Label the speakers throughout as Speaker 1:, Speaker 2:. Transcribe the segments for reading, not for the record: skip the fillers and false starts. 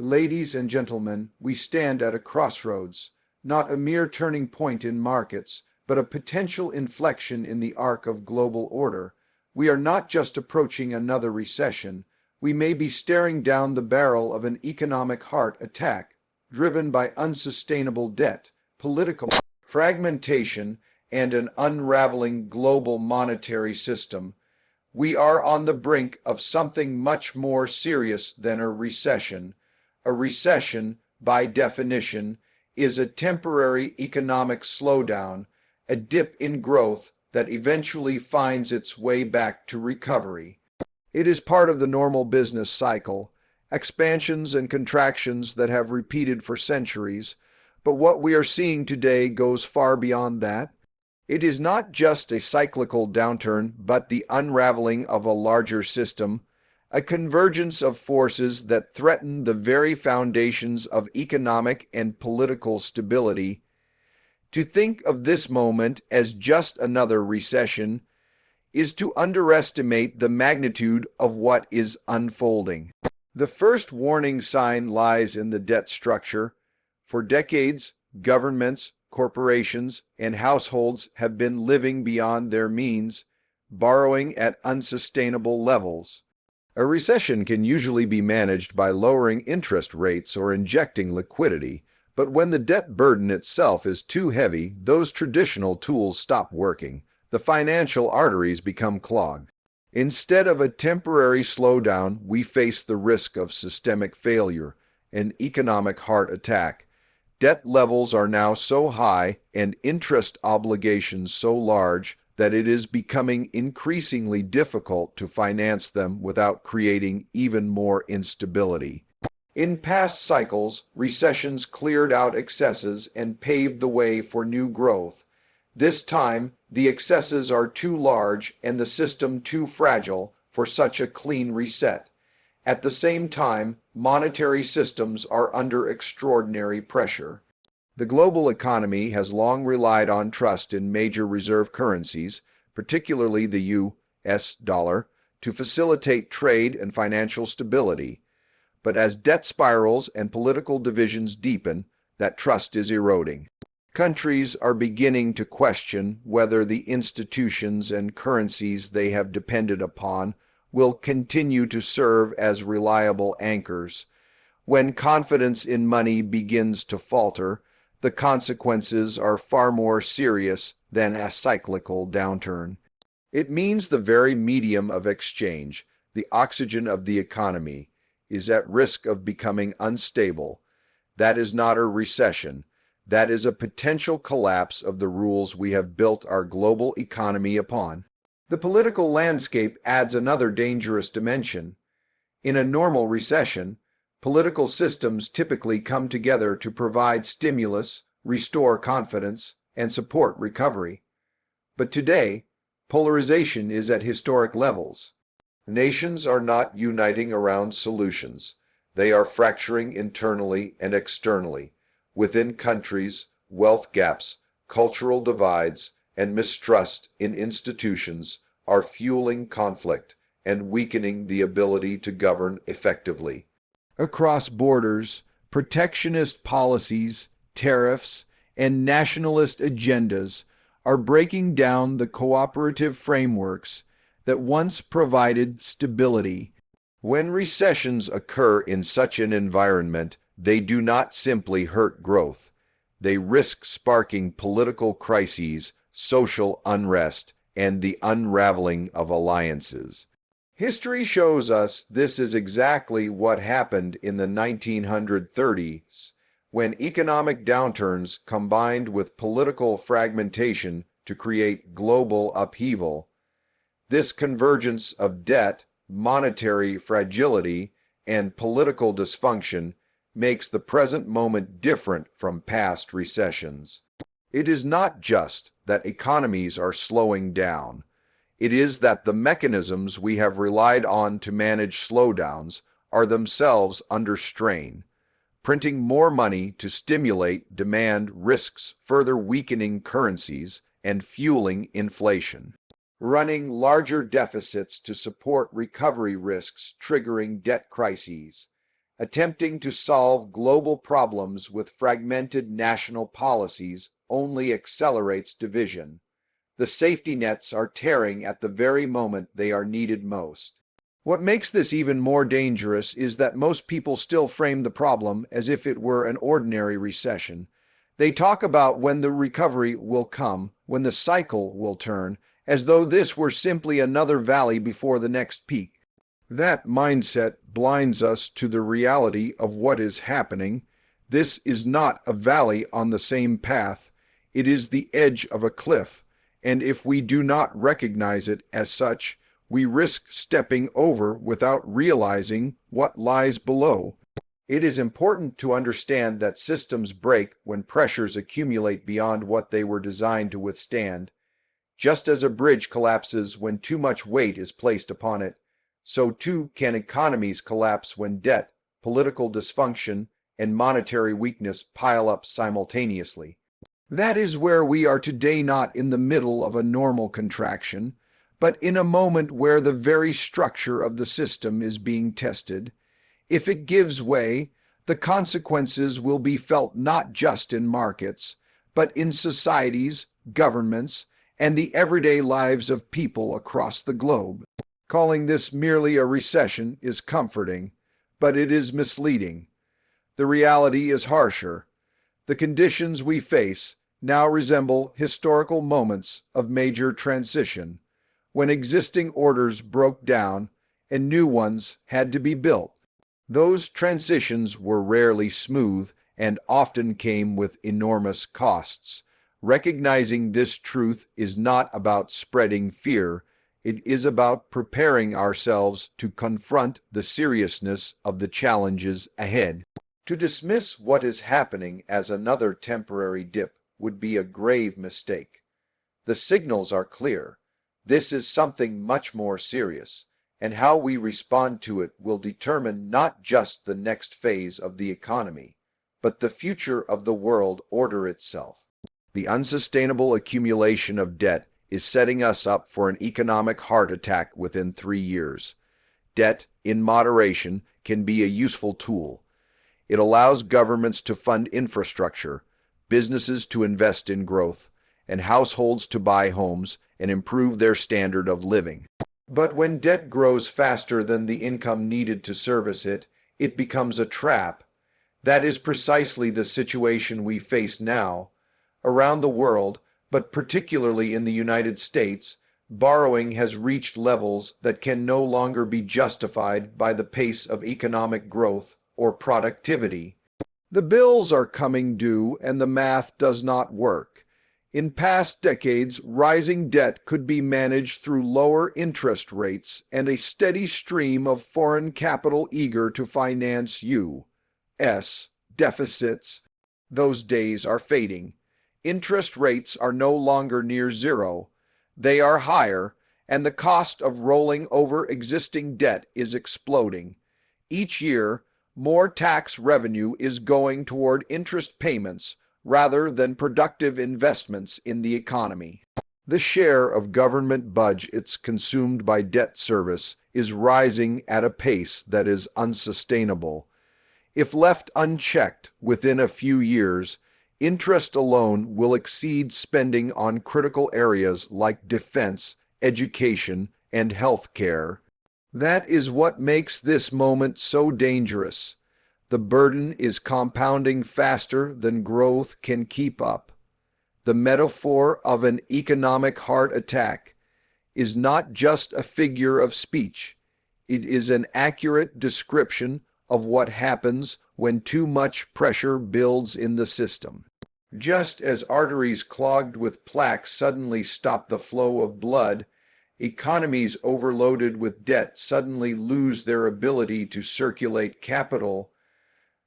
Speaker 1: Ladies and gentlemen, we stand at a crossroads, not a mere turning point in markets, but a potential inflection in the arc of global order. We are not just approaching another recession, we may be staring down the barrel of an economic heart attack, driven by unsustainable debt, political fragmentation, and an unraveling global monetary system. We are on the brink of something much more serious than a recession. A recession, by definition, is a temporary economic slowdown, a dip in growth that eventually finds its way back to recovery. It is part of the normal business cycle, expansions and contractions that have repeated for centuries, but what we are seeing today goes far beyond that. It is not just a cyclical downturn, but the unraveling of a larger system, a convergence of forces that threaten the very foundations of economic and political stability. To think of this moment as just another recession is to underestimate the magnitude of what is unfolding. The first warning sign lies in the debt structure. For decades, governments, corporations, and households have been living beyond their means, borrowing at unsustainable levels. A recession can usually be managed by lowering interest rates or injecting liquidity, but when the debt burden itself is too heavy, those traditional tools stop working. The financial arteries become clogged. Instead of a temporary slowdown, we face the risk of systemic failure, an economic heart attack. Debt levels are now so high and interest obligations so large that it is becoming increasingly difficult to finance them without creating even more instability. In past cycles, recessions cleared out excesses and paved the way for new growth. This time, the excesses are too large and the system too fragile for such a clean reset. At the same time, monetary systems are under extraordinary pressure. The global economy has long relied on trust in major reserve currencies, particularly the US dollar, to facilitate trade and financial stability. But as debt spirals and political divisions deepen, that trust is eroding. Countries are beginning to question whether the institutions and currencies they have depended upon will continue to serve as reliable anchors. When confidence in money begins to falter, the consequences are far more serious than a cyclical downturn. It means the very medium of exchange, the oxygen of the economy, is at risk of becoming unstable. That is not a recession. That is a potential collapse of the rules we have built our global economy upon. The political landscape adds another dangerous dimension. In a normal recession, political systems typically come together to provide stimulus, restore confidence, and support recovery. But today, polarization is at historic levels. Nations are not uniting around solutions. They are fracturing internally and externally. Within countries, wealth gaps, cultural divides, and mistrust in institutions are fueling conflict and weakening the ability to govern effectively. Across borders, protectionist policies, tariffs, and nationalist agendas are breaking down the cooperative frameworks that once provided stability. When recessions occur in such an environment, they do not simply hurt growth. They risk sparking political crises, social unrest, and the unraveling of alliances. History shows us this is exactly what happened in the 1930s, when economic downturns combined with political fragmentation to create global upheaval. This convergence of debt, monetary fragility, and political dysfunction makes the present moment different from past recessions. It is not just that economies are slowing down. It is that the mechanisms we have relied on to manage slowdowns are themselves under strain. Printing more money to stimulate demand risks further weakening currencies and fueling inflation. Running larger deficits to support recovery risks triggering debt crises. Attempting to solve global problems with fragmented national policies only accelerates division. The safety nets are tearing at the very moment they are needed most. What makes this even more dangerous is that most people still frame the problem as if it were an ordinary recession. They talk about when the recovery will come, when the cycle will turn, as though this were simply another valley before the next peak. That mindset blinds us to the reality of what is happening. This is not a valley on the same path. It is the edge of a cliff, and if we do not recognize it as such, we risk stepping over without realizing what lies below. It is important to understand that systems break when pressures accumulate beyond what they were designed to withstand. Just as a bridge collapses when too much weight is placed upon it, so too can economies collapse when debt, political dysfunction, and monetary weakness pile up simultaneously. That is where we are today, not in the middle of a normal contraction, but in a moment where the very structure of the system is being tested. If it gives way, the consequences will be felt not just in markets, but in societies, governments, and the everyday lives of people across the globe. Calling this merely a recession is comforting, but it is misleading. The reality is harsher. The conditions we face now resemble historical moments of major transition, when existing orders broke down and new ones had to be built. Those transitions were rarely smooth and often came with enormous costs. Recognizing this truth is not about spreading fear. It is about preparing ourselves to confront the seriousness of the challenges ahead. To dismiss what is happening as another temporary dip would be a grave mistake. The signals are clear. This is something much more serious, and how we respond to it will determine not just the next phase of the economy, but the future of the world order itself. The unsustainable accumulation of debt is setting us up for an economic heart attack within 3 years. Debt, in moderation, can be a useful tool. It allows governments to fund infrastructure, businesses to invest in growth, and households to buy homes and improve their standard of living. But when debt grows faster than the income needed to service it, it becomes a trap. That is precisely the situation we face now. Around the world, but particularly in the United States, borrowing has reached levels that can no longer be justified by the pace of economic growth or productivity. The bills are coming due and the math does not work. In past decades, rising debt could be managed through lower interest rates and a steady stream of foreign capital eager to finance U.S. deficits. Those days are fading. Interest rates are no longer near zero. They are higher, and the cost of rolling over existing debt is exploding. Each year, more tax revenue is going toward interest payments rather than productive investments in the economy. The share of government budgets consumed by debt service is rising at a pace that is unsustainable. If left unchecked within a few years, interest alone will exceed spending on critical areas like defense, education, and health care. That is what makes this moment so dangerous. The burden is compounding faster than growth can keep up. The metaphor of an economic heart attack is not just a figure of speech. It is an accurate description of what happens when too much pressure builds in the system. Just as arteries clogged with plaque suddenly stop the flow of blood, economies overloaded with debt suddenly lose their ability to circulate capital.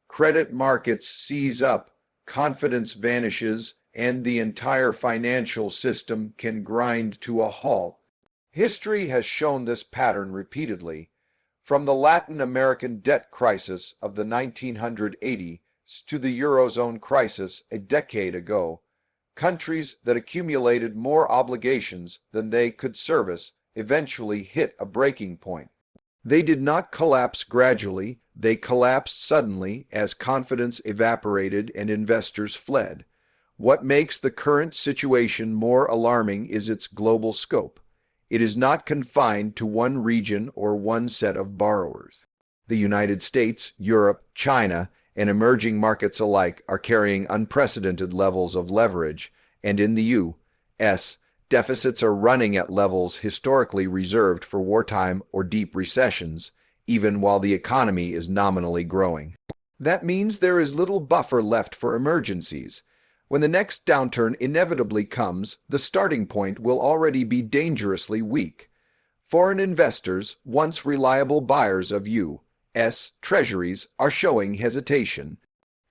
Speaker 1: Credit markets seize up, confidence vanishes, and the entire financial system can grind to a halt. History has shown this pattern repeatedly. From the Latin American debt crisis of the 1980s to the Eurozone crisis a decade ago, countries that accumulated more obligations than they could service eventually hit a breaking point. They did not collapse gradually, they collapsed suddenly as confidence evaporated and investors fled. What makes the current situation more alarming is its global scope. It is not confined to one region or one set of borrowers. The United States, Europe, China, and emerging markets alike are carrying unprecedented levels of leverage, and in the U.S., deficits are running at levels historically reserved for wartime or deep recessions, even while the economy is nominally growing. That means there is little buffer left for emergencies. When the next downturn inevitably comes, the starting point will already be dangerously weak. Foreign investors, once reliable buyers of U.S. treasuries, are showing hesitation.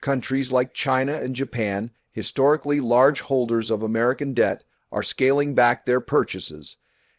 Speaker 1: Countries like China and Japan, historically large holders of American debt, are scaling back their purchases.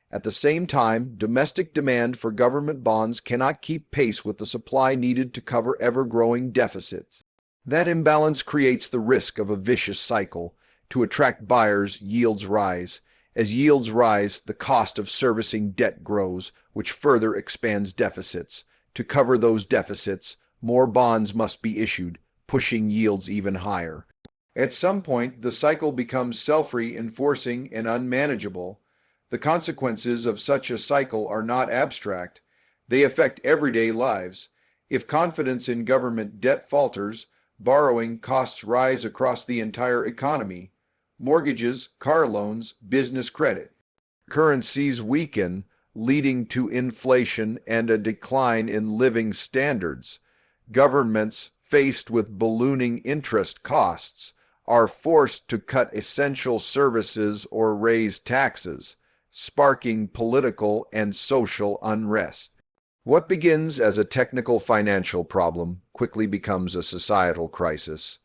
Speaker 1: At the same time, domestic demand for government bonds cannot keep pace with the supply needed to cover ever-growing deficits. That imbalance creates the risk of a vicious cycle. To attract buyers, yields rise. As yields rise, the cost of servicing debt grows, which further expands deficits. To cover those deficits, more bonds must be issued, pushing yields even higher. At some point, the cycle becomes self-reinforcing and unmanageable. The consequences of such a cycle are not abstract. They affect everyday lives. If confidence in government debt falters, borrowing costs rise across the entire economy. Mortgages, car loans, business credit. Currencies weaken, leading to inflation and a decline in living standards. Governments, faced with ballooning interest costs, are forced to cut essential services or raise taxes, sparking political and social unrest. What begins as a technical financial problem quickly becomes a societal crisis.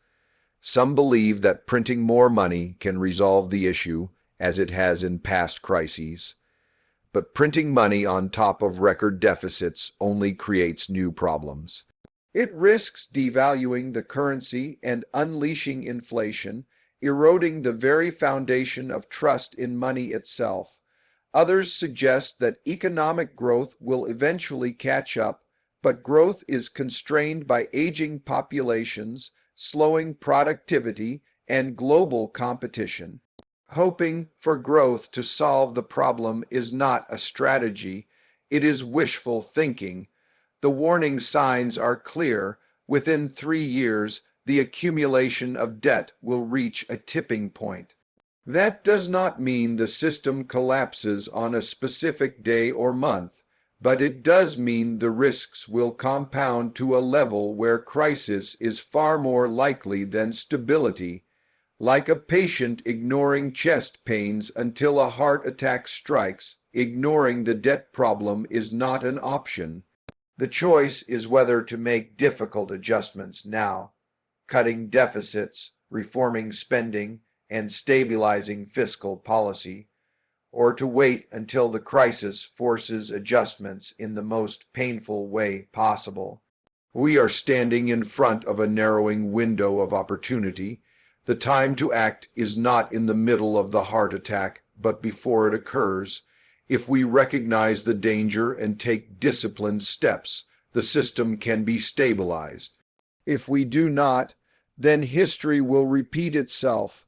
Speaker 1: Some believe that printing more money can resolve the issue, as it has in past crises. But printing money on top of record deficits only creates new problems. It risks devaluing the currency and unleashing inflation, eroding the very foundation of trust in money itself. Others suggest that economic growth will eventually catch up, but growth is constrained by aging populations, slowing productivity, and global competition. Hoping for growth to solve the problem is not a strategy, it is wishful thinking. The warning signs are clear. Within 3 years, the accumulation of debt will reach a tipping point. That does not mean the system collapses on a specific day or month, but it does mean the risks will compound to a level where crisis is far more likely than stability. Like a patient ignoring chest pains until a heart attack strikes, ignoring the debt problem is not an option. The choice is whether to make difficult adjustments now, cutting deficits, reforming spending, and stabilizing fiscal policy, or to wait until the crisis forces adjustments in the most painful way possible. We are standing in front of a narrowing window of opportunity. The time to act is not in the middle of the heart attack, but before it occurs. If we recognize the danger and take disciplined steps, the system can be stabilized. If we do not, then history will repeat itself,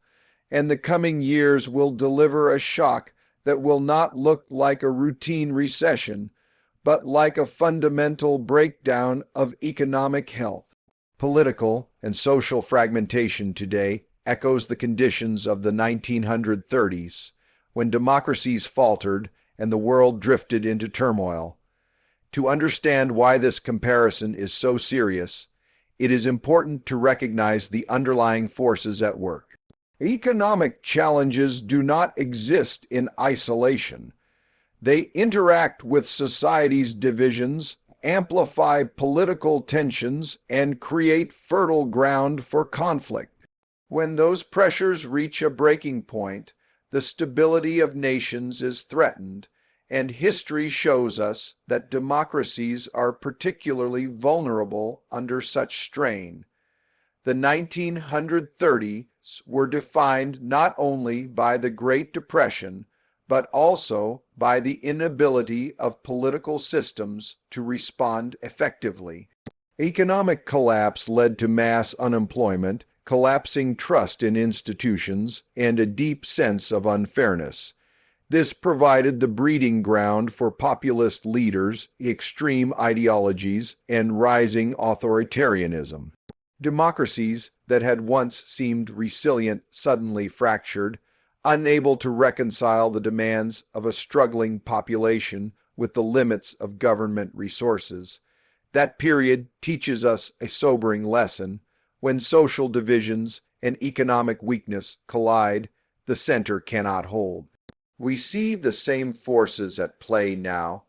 Speaker 1: and the coming years will deliver a shock that will not look like a routine recession, but like a fundamental breakdown of economic health. Political and social fragmentation today echoes the conditions of the 1930s, when democracies faltered and the world drifted into turmoil. To understand why this comparison is so serious, it is important to recognize the underlying forces at work. Economic challenges do not exist in isolation. They interact with society's divisions, amplify political tensions, and create fertile ground for conflict. When those pressures reach a breaking point, the stability of nations is threatened, and history shows us that democracies are particularly vulnerable under such strain. The 1930s were defined not only by the Great Depression, but also by the inability of political systems to respond effectively. Economic collapse led to mass unemployment, collapsing trust in institutions, and a deep sense of unfairness. This provided the breeding ground for populist leaders, extreme ideologies, and rising authoritarianism. Democracies that had once seemed resilient suddenly fractured, unable to reconcile the demands of a struggling population with the limits of government resources. That period teaches us a sobering lesson. When social divisions and economic weakness collide, the center cannot hold. We see the same forces at play now.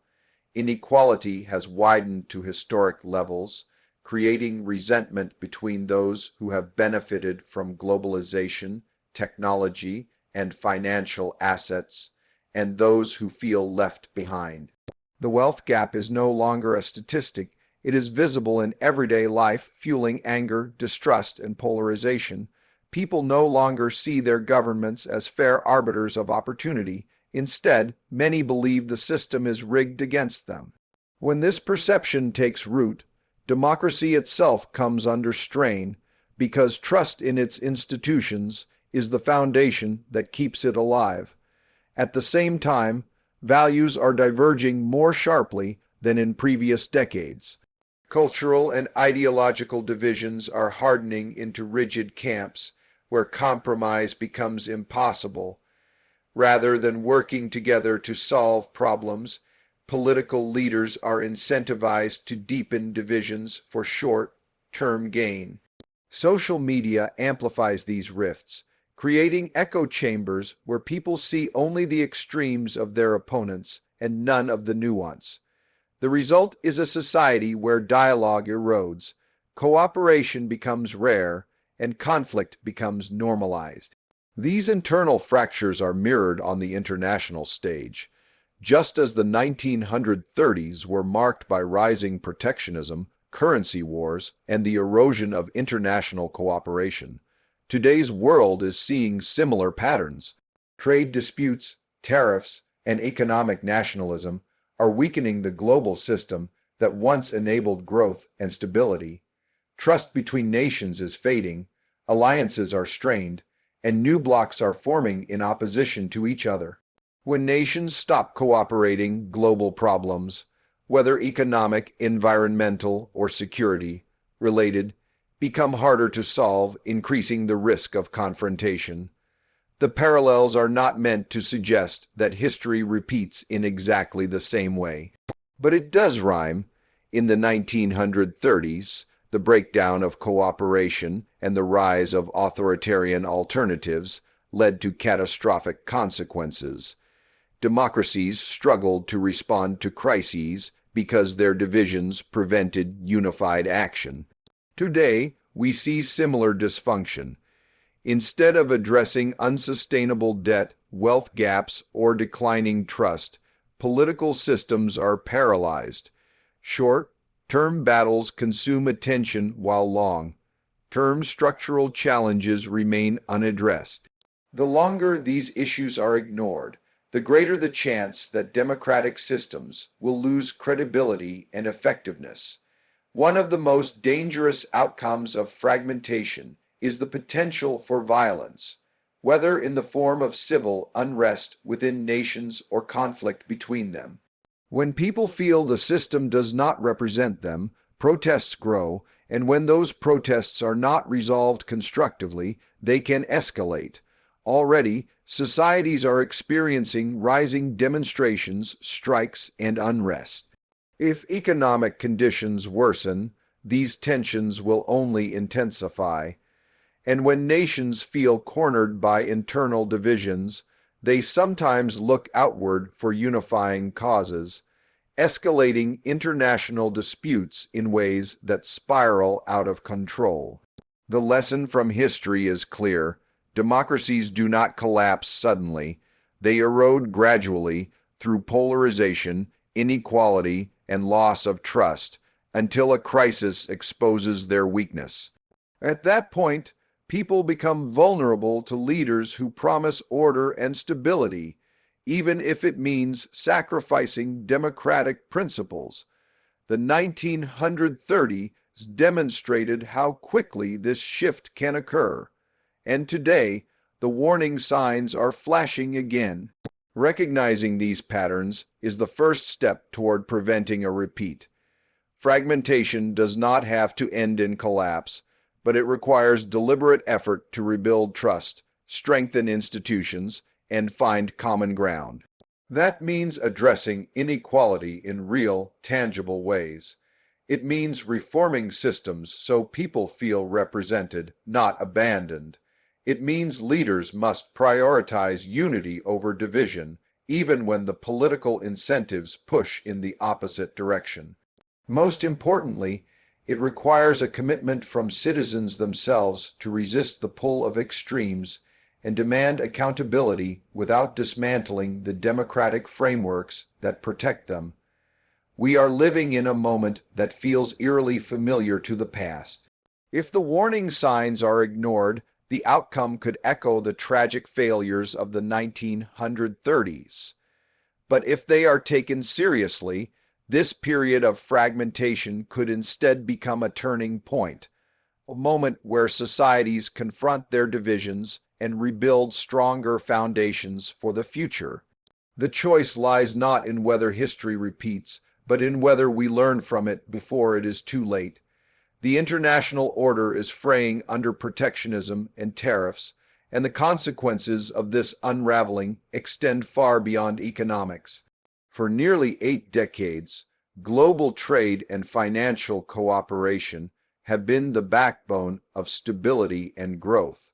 Speaker 1: Inequality has widened to historic levels, creating resentment between those who have benefited from globalization, technology, and financial assets, and those who feel left behind. The wealth gap is no longer a statistic. It is visible in everyday life, fueling anger, distrust, and polarization. People no longer see their governments as fair arbiters of opportunity. Instead, many believe the system is rigged against them. When this perception takes root, democracy itself comes under strain because trust in its institutions is the foundation that keeps it alive. At the same time, values are diverging more sharply than in previous decades. Cultural and ideological divisions are hardening into rigid camps where compromise becomes impossible. Rather than working together to solve problems, political leaders are incentivized to deepen divisions for short-term gain. Social media amplifies these rifts, creating echo chambers where people see only the extremes of their opponents and none of the nuance. The result is a society where dialogue erodes, cooperation becomes rare, and conflict becomes normalized. These internal fractures are mirrored on the international stage. Just as the 1930s were marked by rising protectionism, currency wars, and the erosion of international cooperation, today's world is seeing similar patterns. Trade disputes, tariffs, and economic nationalism are weakening the global system that once enabled growth and stability. Trust between nations is fading, alliances are strained, and new blocs are forming in opposition to each other. When nations stop cooperating, global problems, whether economic, environmental, or security-related, become harder to solve, increasing the risk of confrontation. The parallels are not meant to suggest that history repeats in exactly the same way. But it does rhyme. In the 1930s, the breakdown of cooperation and the rise of authoritarian alternatives led to catastrophic consequences. Democracies struggled to respond to crises because their divisions prevented unified action. Today, we see similar dysfunction. Instead of addressing unsustainable debt, wealth gaps, or declining trust, political systems are paralyzed. Short-term battles consume attention while long-term structural challenges remain unaddressed. The longer these issues are ignored, the greater the chance that democratic systems will lose credibility and effectiveness. One of the most dangerous outcomes of fragmentation is the potential for violence, whether in the form of civil unrest within nations or conflict between them. When people feel the system does not represent them, protests grow, and when those protests are not resolved constructively, they can escalate. Already, societies are experiencing rising demonstrations, strikes, and unrest. If economic conditions worsen, these tensions will only intensify. And when nations feel cornered by internal divisions, they sometimes look outward for unifying causes, escalating international disputes in ways that spiral out of control. The lesson from history is clear. Democracies do not collapse suddenly. They erode gradually through polarization, inequality, and loss of trust until a crisis exposes their weakness. At that point, people become vulnerable to leaders who promise order and stability. even if it means sacrificing democratic principles. The 1930s demonstrated how quickly this shift can occur, and today the warning signs are flashing again. Recognizing these patterns is the first step toward preventing a repeat. Fragmentation does not have to end in collapse, but it requires deliberate effort to rebuild trust, strengthen institutions, and find common ground. That means addressing inequality in real, tangible ways. It means reforming systems so people feel represented, not abandoned. It means leaders must prioritize unity over division, even when the political incentives push in the opposite direction. Most importantly, it requires a commitment from citizens themselves to resist the pull of extremes and demand accountability without dismantling the democratic frameworks that protect them. We are living in a moment that feels eerily familiar to the past. If the warning signs are ignored, the outcome could echo the tragic failures of the 1930s. But if they are taken seriously, this period of fragmentation could instead become a turning point, a moment where societies confront their divisions and rebuild stronger foundations for the future. The choice lies not in whether history repeats, but in whether we learn from it before it is too late. The international order is fraying under protectionism and tariffs, and the consequences of this unraveling extend far beyond economics. For nearly 8 decades, global trade and financial cooperation have been the backbone of stability and growth.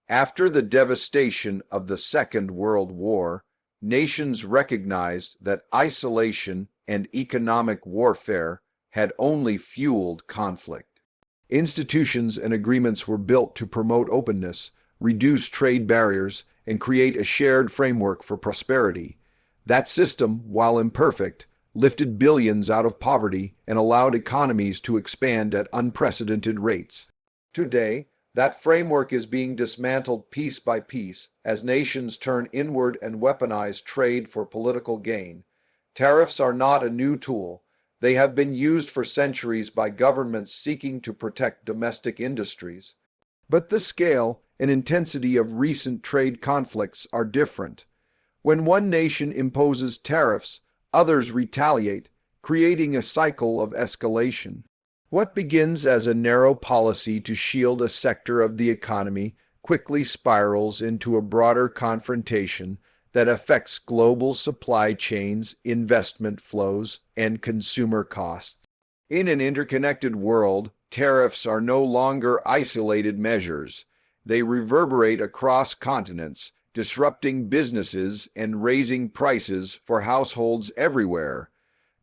Speaker 1: After the devastation of the Second World War, nations recognized that isolation and economic warfare had only fueled conflict. Institutions and agreements were built to promote openness, reduce trade barriers, and create a shared framework for prosperity. That system, while imperfect, lifted billions out of poverty and allowed economies to expand at unprecedented rates. Today, that framework is being dismantled piece by piece as nations turn inward and weaponize trade for political gain. Tariffs are not a new tool. They have been used for centuries by governments seeking to protect domestic industries. But the scale and intensity of recent trade conflicts are different. When one nation imposes tariffs, others retaliate, creating a cycle of escalation. What begins as a narrow policy to shield a sector of the economy quickly spirals into a broader confrontation that affects global supply chains, investment flows, and consumer costs. In an interconnected world, tariffs are no longer isolated measures. They reverberate across continents, disrupting businesses and raising prices for households everywhere.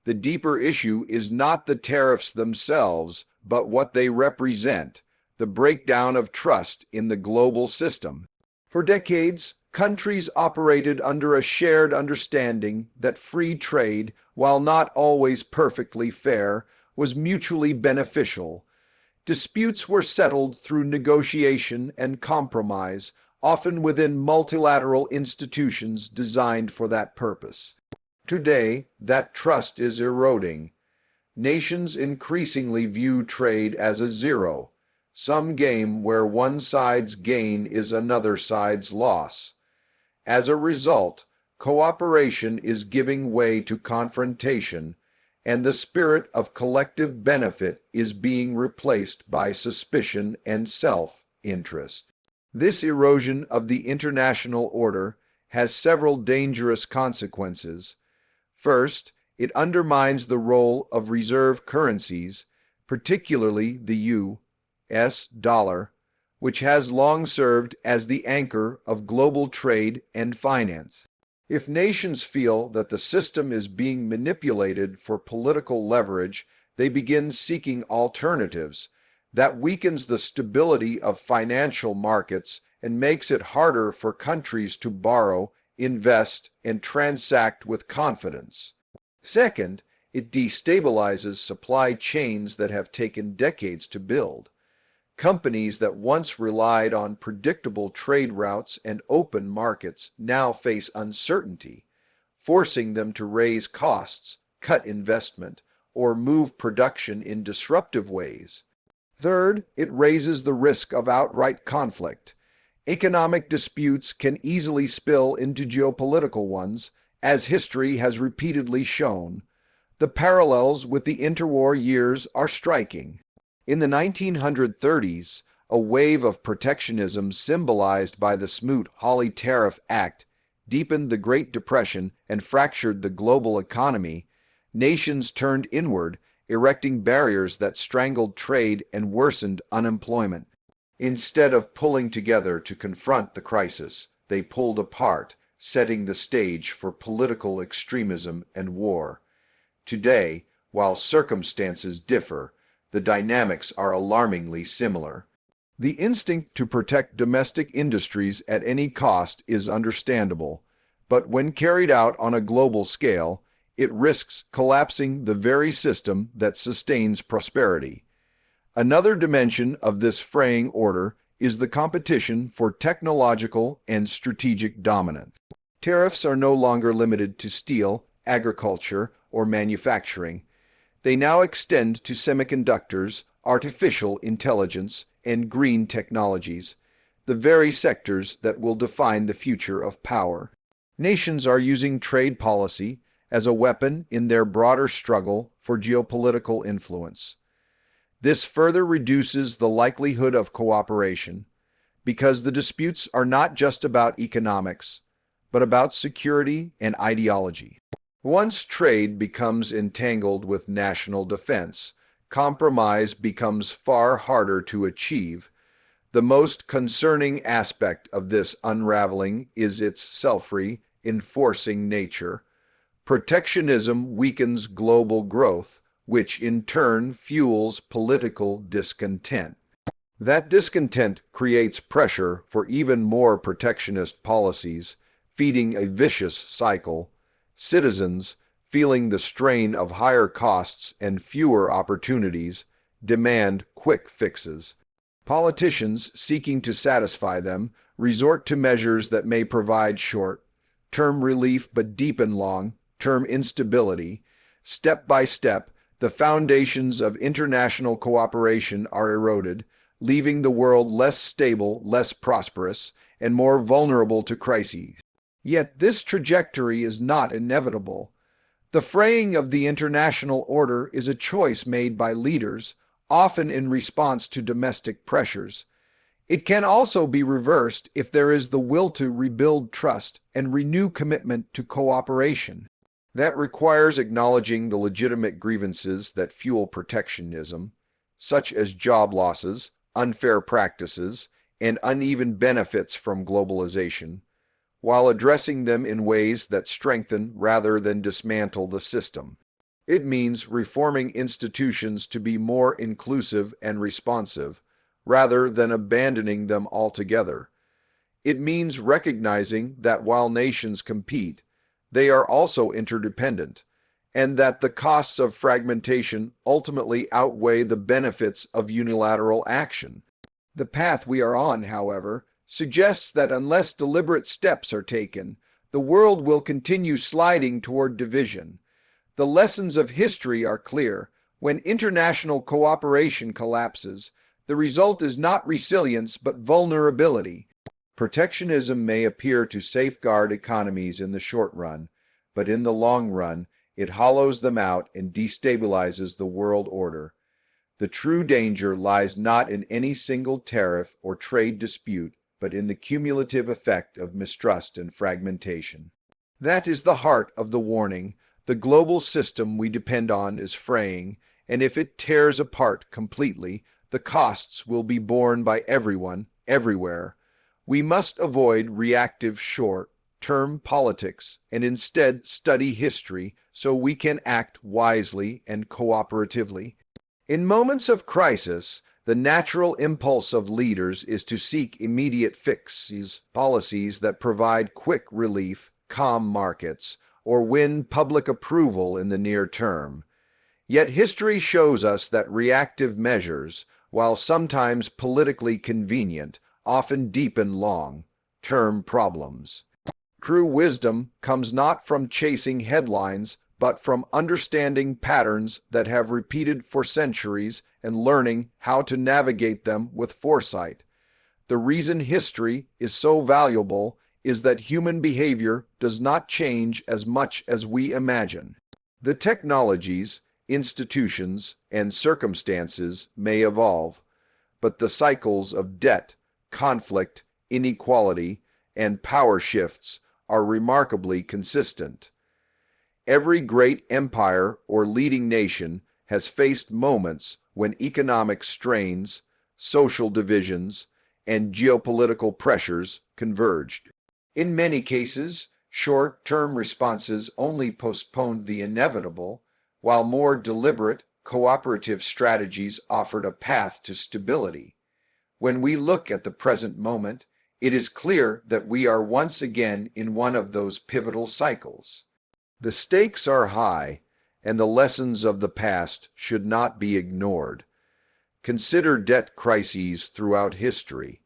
Speaker 1: The deeper issue is not the tariffs themselves, but what they represent, the breakdown of trust in the global system. For decades, countries operated under a shared understanding that free trade, while not always perfectly fair, was mutually beneficial. Disputes were settled through negotiation and compromise, often within multilateral institutions designed for that purpose. Today, that trust is eroding. Nations increasingly view trade as a zero, some game where one side's gain is another side's loss. As a result, cooperation is giving way to confrontation, and the spirit of collective benefit is being replaced by suspicion and self-interest. This erosion of the international order has several dangerous consequences. First, it undermines the role of reserve currencies, particularly the U.S. dollar, which has long served as the anchor of global trade and finance. If nations feel that the system is being manipulated for political leverage, they begin seeking alternatives. That weakens the stability of financial markets and makes it harder for countries to borrow, invest, and transact with confidence. Second, it destabilizes supply chains that have taken decades to build. Companies that once relied on predictable trade routes and open markets now face uncertainty. forcing them to raise costs, cut investment, or move production in disruptive ways. Third, it raises the risk of outright conflict. Economic disputes can easily spill into geopolitical ones, as history has repeatedly shown. The parallels with the interwar years are striking. In the 1930s, a wave of protectionism symbolized by the Smoot-Hawley Tariff Act deepened the Great Depression and fractured the global economy. Nations turned inward, erecting barriers that strangled trade and worsened unemployment. Instead of pulling together to confront the crisis, they pulled apart, setting the stage for political extremism and war. Today, while circumstances differ, the dynamics are alarmingly similar. The instinct to protect domestic industries at any cost is understandable, but when carried out on a global scale, it risks collapsing the very system that sustains prosperity. Another dimension of this fraying order is the competition for technological and strategic dominance. Tariffs are no longer limited to steel, agriculture, or manufacturing. They now extend to semiconductors, artificial intelligence, and green technologies, the very sectors that will define the future of power. Nations are using trade policy as a weapon in their broader struggle for geopolitical influence. This further reduces the likelihood of cooperation, because the disputes are not just about economics, but about security and ideology. Once trade becomes entangled with national defense, compromise becomes far harder to achieve. The most concerning aspect of this unraveling is its self-reinforcing nature. Protectionism weakens global growth, which in turn fuels political discontent. That discontent creates pressure for even more protectionist policies, feeding a vicious cycle. Citizens, feeling the strain of higher costs and fewer opportunities, demand quick fixes. Politicians, seeking to satisfy them, resort to measures that may provide short-term relief but deepen long-term instability. Step by step, the foundations of international cooperation are eroded, leaving the world less stable, less prosperous, and more vulnerable to crises. Yet this trajectory is not inevitable. The fraying of the international order is a choice made by leaders, often in response to domestic pressures. It can also be reversed if there is the will to rebuild trust and renew commitment to cooperation. That requires acknowledging the legitimate grievances that fuel protectionism, such as job losses, unfair practices, and uneven benefits from globalization, while addressing them in ways that strengthen rather than dismantle the system. It means reforming institutions to be more inclusive and responsive, rather than abandoning them altogether. It means recognizing that while nations compete, they are also interdependent, and that the costs of fragmentation ultimately outweigh the benefits of unilateral action. The path we are on, however, suggests that unless deliberate steps are taken, the world will continue sliding toward division. The lessons of history are clear. When international cooperation collapses, the result is not resilience but vulnerability. Protectionism may appear to safeguard economies in the short run, but in the long run, it hollows them out and destabilizes the world order. The true danger lies not in any single tariff or trade dispute, but in the cumulative effect of mistrust and fragmentation. That is the heart of the warning. The global system we depend on is fraying, and if it tears apart completely, the costs will be borne by everyone, everywhere. We must avoid reactive short-term politics and instead study history so we can act wisely and cooperatively. In moments of crisis, the natural impulse of leaders is to seek immediate fixes, policies that provide quick relief, calm markets, or win public approval in the near term. Yet history shows us that reactive measures, while sometimes politically convenient, often deepen long-term problems. True wisdom comes not from chasing headlines, but from understanding patterns that have repeated for centuries and learning how to navigate them with foresight. The reason history is so valuable is that human behavior does not change as much as we imagine. The technologies, institutions, and circumstances may evolve, but the cycles of debt, conflict, inequality, and power shifts are remarkably consistent. Every great empire or leading nation has faced moments when economic strains, social divisions, and geopolitical pressures converged. In many cases, short-term responses only postponed the inevitable, while more deliberate, cooperative strategies offered a path to stability. When we look at the present moment, it is clear that we are once again in one of those pivotal cycles. The stakes are high, and the lessons of the past should not be ignored. Consider debt crises throughout history.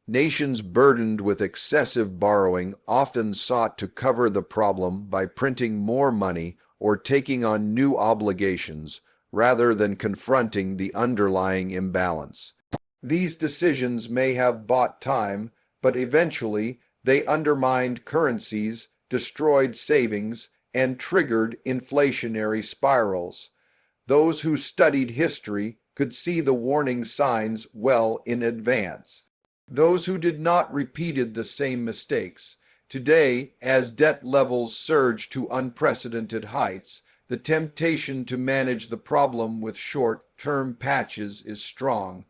Speaker 1: Nations burdened with excessive borrowing often sought to cover the problem by printing more money or taking on new obligations rather than confronting the underlying imbalance. These decisions may have bought time, but eventually they undermined currencies, destroyed savings, and triggered inflationary spirals. Those who studied history could see the warning signs well in advance. Those who did not repeated the same mistakes. Today, as debt levels surge to unprecedented heights, the temptation to manage the problem with short-term patches is strong.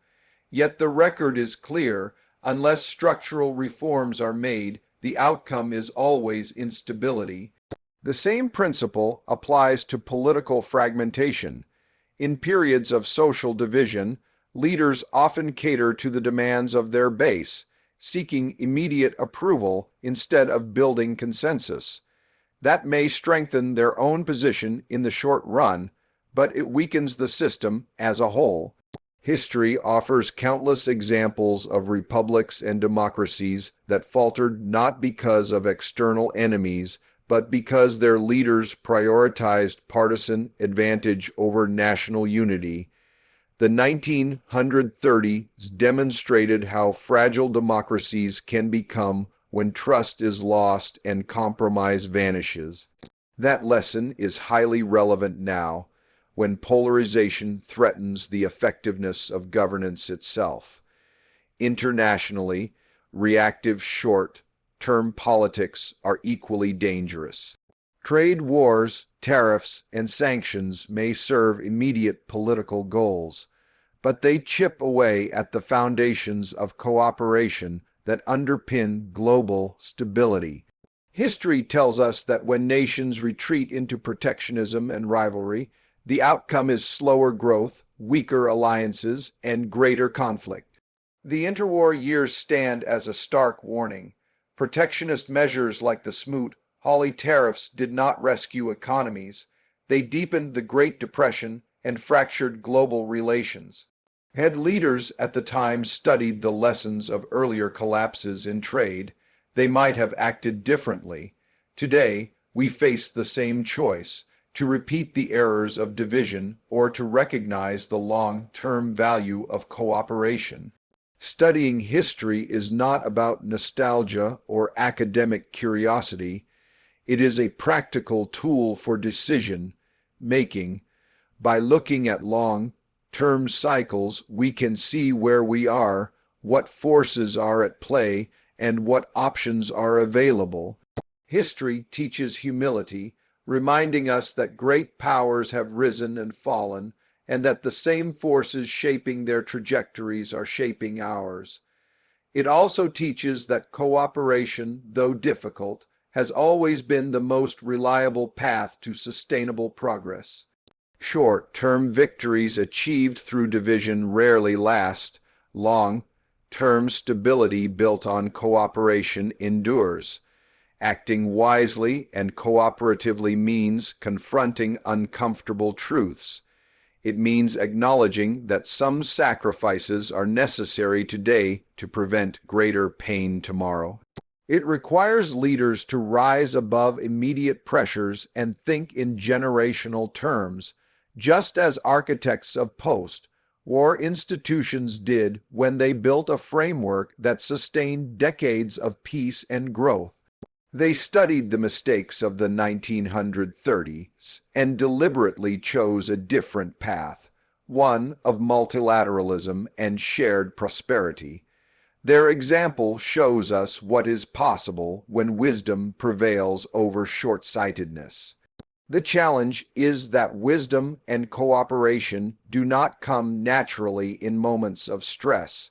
Speaker 1: Yet the record is clear: unless structural reforms are made, the outcome is always instability. The same principle applies to political fragmentation. In periods of social division, leaders often cater to the demands of their base, seeking immediate approval instead of building consensus. That may strengthen their own position in the short run, but it weakens the system as a whole. History offers countless examples of republics and democracies that faltered not because of external enemies, but because their leaders prioritized partisan advantage over national unity. The 1930s demonstrated how fragile democracies can become when trust is lost and compromise vanishes. That lesson is highly relevant now, when polarization threatens the effectiveness of governance itself. Internationally, reactive short-term politics are equally dangerous. Trade wars, tariffs, and sanctions may serve immediate political goals, but they chip away at the foundations of cooperation that underpin global stability. History tells us that when nations retreat into protectionism and rivalry, the outcome is slower growth, weaker alliances, and greater conflict. The interwar years stand as a stark warning. Protectionist measures like the Smoot-Hawley tariffs did not rescue economies. They deepened the Great Depression and fractured global relations. Had leaders at the time studied the lessons of earlier collapses in trade, they might have acted differently. Today, we face the same choice: to repeat the errors of division or to recognize the long-term value of cooperation. Studying history is not about nostalgia or academic curiosity. It is a practical tool for decision-making. By looking at long-term cycles, we can see where we are, what forces are at play, and what options are available. History teaches humility, reminding us that great powers have risen and fallen, and that the same forces shaping their trajectories are shaping ours. It also teaches that cooperation, though difficult, has always been the most reliable path to sustainable progress. Short-term victories achieved through division rarely last. Long-term stability built on cooperation endures. Acting wisely and cooperatively means confronting uncomfortable truths. It means acknowledging that some sacrifices are necessary today to prevent greater pain tomorrow. It requires leaders to rise above immediate pressures and think in generational terms, just as architects of post-war institutions did when they built a framework that sustained decades of peace and growth. They studied the mistakes of the 1930s and deliberately chose a different path, one of multilateralism and shared prosperity. Their example shows us what is possible when wisdom prevails over short-sightedness. The challenge is that wisdom and cooperation do not come naturally in moments of stress.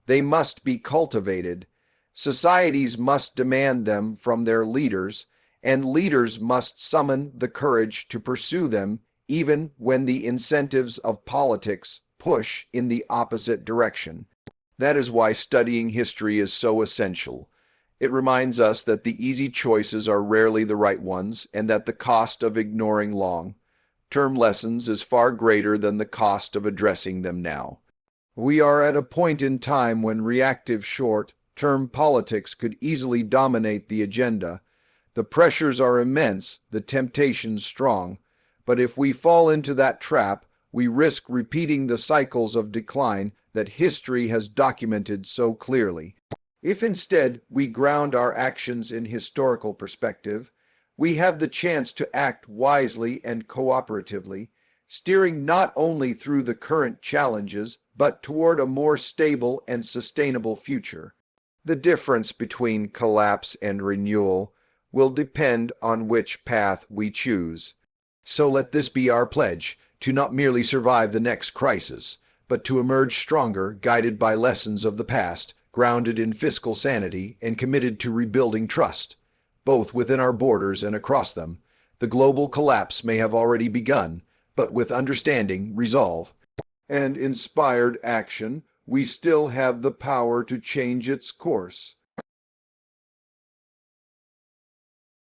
Speaker 1: They must be cultivated. Societies must demand them from their leaders, and leaders must summon the courage to pursue them even when the incentives of politics push in the opposite direction. That is why studying history is so essential. It reminds us that the easy choices are rarely the right ones and that the cost of ignoring long-term lessons is far greater than the cost of addressing them now. We are at a point in time when reactive short-term politics could easily dominate the agenda. The pressures are immense, the temptations strong, but if we fall into that trap, we risk repeating the cycles of decline that history has documented so clearly. If instead we ground our actions in historical perspective, we have the chance to act wisely and cooperatively, steering not only through the current challenges, but toward a more stable and sustainable future. The difference between collapse and renewal will depend on which path we choose. So let this be our pledge, to not merely survive the next crisis, but to emerge stronger, guided by lessons of the past, grounded in fiscal sanity, and committed to rebuilding trust, both within our borders and across them. The global collapse may have already begun, but with understanding, resolve, and inspired action, we still have the power to change its course.